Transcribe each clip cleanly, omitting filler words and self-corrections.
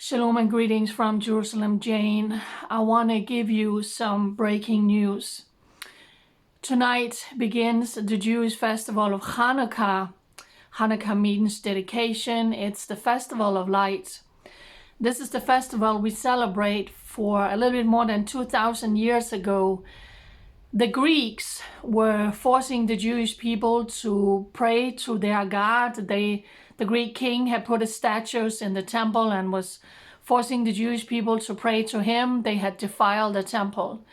Shalom and greetings from Jerusalem, Jane. I want to give you some breaking news. Tonight begins the Jewish festival of Hanukkah. Hanukkah means dedication. It's the festival of lights. This is the festival we celebrate for a little bit more than 2,000 years ago. The Greeks were forcing the Jewish people to pray to their God. The Greek king had put his statues in the temple and was forcing the Jewish people to pray to him. They had defiled the temple.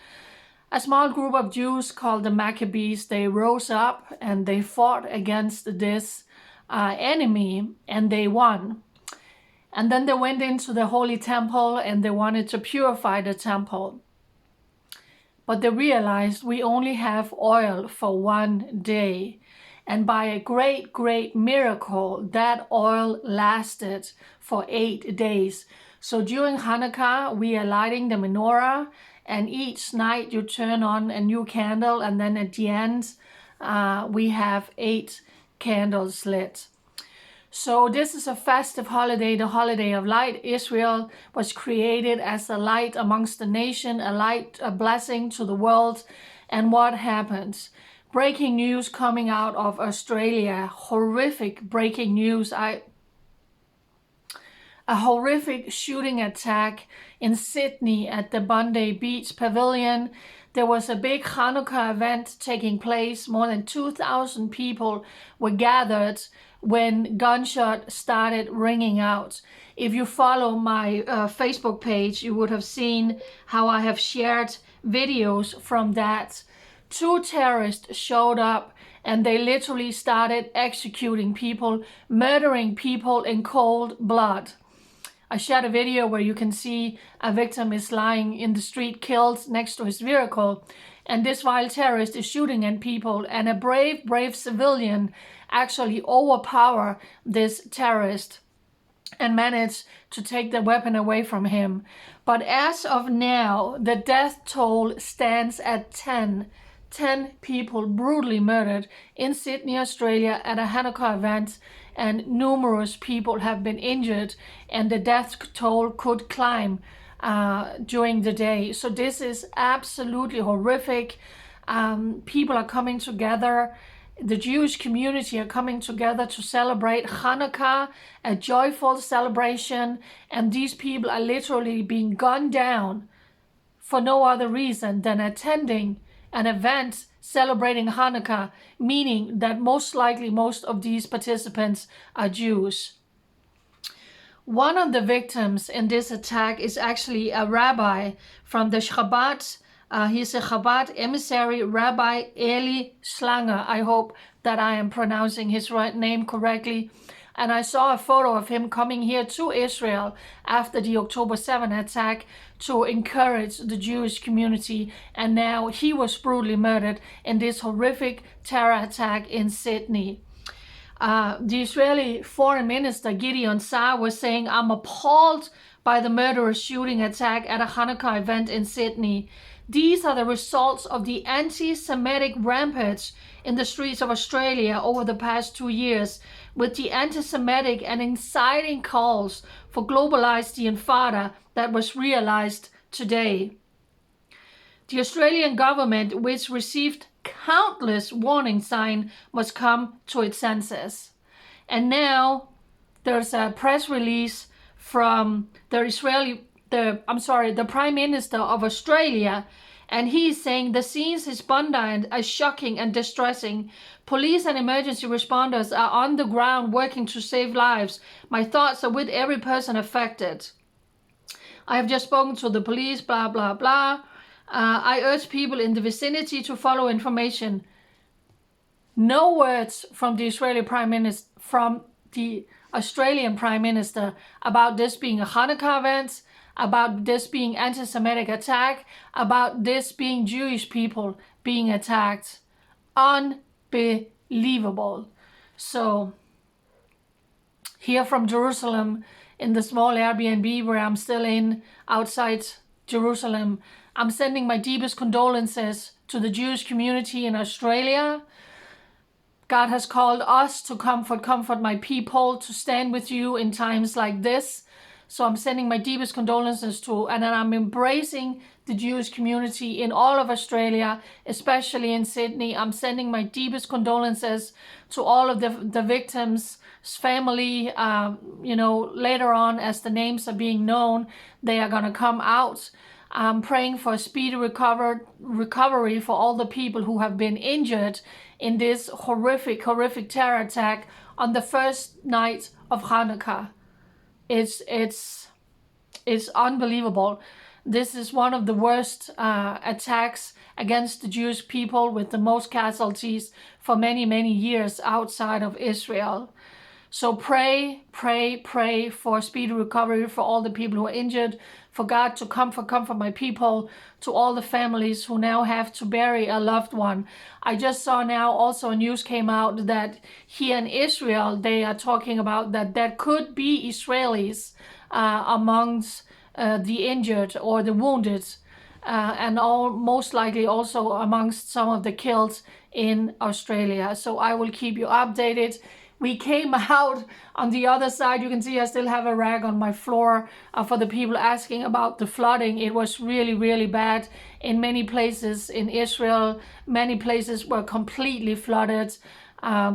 A small group of Jews called the Maccabees, they rose up and they fought against this enemy and they won. And then they went into the holy temple and they wanted to purify the temple. But they realized we only have oil for one day. And by a great, great miracle, that oil lasted for 8 days. So during Hanukkah, we are lighting the menorah, and each night you turn on a new candle, and then at the end, we have 8 candles lit. So this is a festive holiday, the holiday of light. Israel was created as a light amongst the nation, a light, a blessing to the world. And what happens? Breaking news coming out of Australia, horrific breaking news. A horrific shooting attack in Sydney at the Bondi Beach pavilion. There was a big Hanukkah event taking place. More than 2,000 people were gathered when gunshots started ringing out. If you follow my Facebook page, you would have seen how I have shared videos from that. 2 terrorists showed up and they literally started executing people, murdering people in cold blood. I shared a video where you can see a victim is lying in the street killed next to his vehicle, and this vile terrorist is shooting at people, and a brave, brave civilian actually overpowered this terrorist and managed to take the weapon away from him. But as of now, the death toll stands at 10 people brutally murdered in Sydney, Australia at a Hanukkah event, and numerous people have been injured, and the death toll could climb during the day. So this is absolutely horrific. People are coming together. The Jewish community are coming together to celebrate Hanukkah, a joyful celebration, and these people are literally being gunned down for no other reason than attending an event celebrating Hanukkah, meaning that most likely most of these participants are Jews. One of the victims in this attack is actually a rabbi from the Chabad. He's a Chabad emissary, Rabbi Eli Schlanger. I hope that I am pronouncing his right name correctly. And I saw a photo of him coming here to Israel after the October 7 attack to encourage the Jewish community. And now he was brutally murdered in this horrific terror attack in Sydney. The Israeli foreign minister Gideon Saar was saying, "I'm appalled by the murderous shooting attack at a Hanukkah event in Sydney. These are the results of the anti-Semitic rampage in the streets of Australia over the past 2 years, with the anti-Semitic and inciting calls for globalized Intifada that was realized today. The Australian government, which received countless warning signs, must come to its senses." And now there's a press release from the Prime Minister of Australia, and he's saying the scenes in Bondi are shocking and distressing. Police and emergency responders are on the ground working to save lives. My thoughts are with every person affected. I have just spoken to the police, blah, blah, blah. I urge people in the vicinity to follow information. No words from the Australian Prime Minister about this being a Hanukkah event, about this being anti-Semitic attack, about this being Jewish people being attacked. Unbelievable. So here from Jerusalem, in the small Airbnb where I'm still in outside Jerusalem, I'm sending my deepest condolences to the Jewish community in Australia. God has called us to comfort my people, to stand with you in times like this. So I'm sending my deepest condolences to, and then I'm embracing the Jewish community in all of Australia, especially in Sydney. I'm sending my deepest condolences to all of the victims' family. Later on, as the names are being known, they are going to come out. I'm praying for a speedy recovery for all the people who have been injured in this horrific terror attack on the first night of Hanukkah. It's unbelievable. This is one of the worst attacks against the Jewish people, with the most casualties for many years outside of Israel. So pray for speedy recovery for all the people who are injured, for God to comfort my people, to all the families who now have to bury a loved one. I just saw now also news came out that here in Israel, they are talking about that there could be Israelis amongst the injured or the wounded, and most likely also amongst some of the killed in Australia. So I will keep you updated. We came out on the other side. You can see I still have a rag on my floor for the people asking about the flooding. It was really bad in many places in Israel. Many places were completely flooded.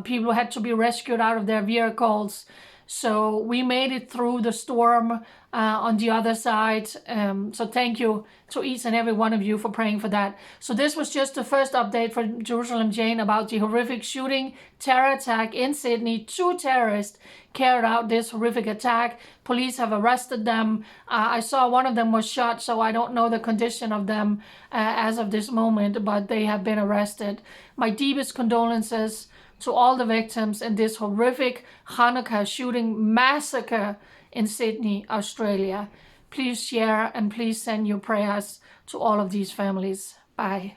People had to be rescued out of their vehicles. So we made it through the storm on the other side. So thank you to each and every one of you for praying for that. So this was just the first update for Jerusalem Jane about the horrific shooting terror attack in Sydney. 2 terrorists carried out this horrific attack. Police have arrested them. I saw one of them was shot, so I don't know the condition of them as of this moment, but they have been arrested. My deepest condolences to all the victims in this horrific Hanukkah shooting massacre in Sydney, Australia. Please share and please send your prayers to all of these families. Bye.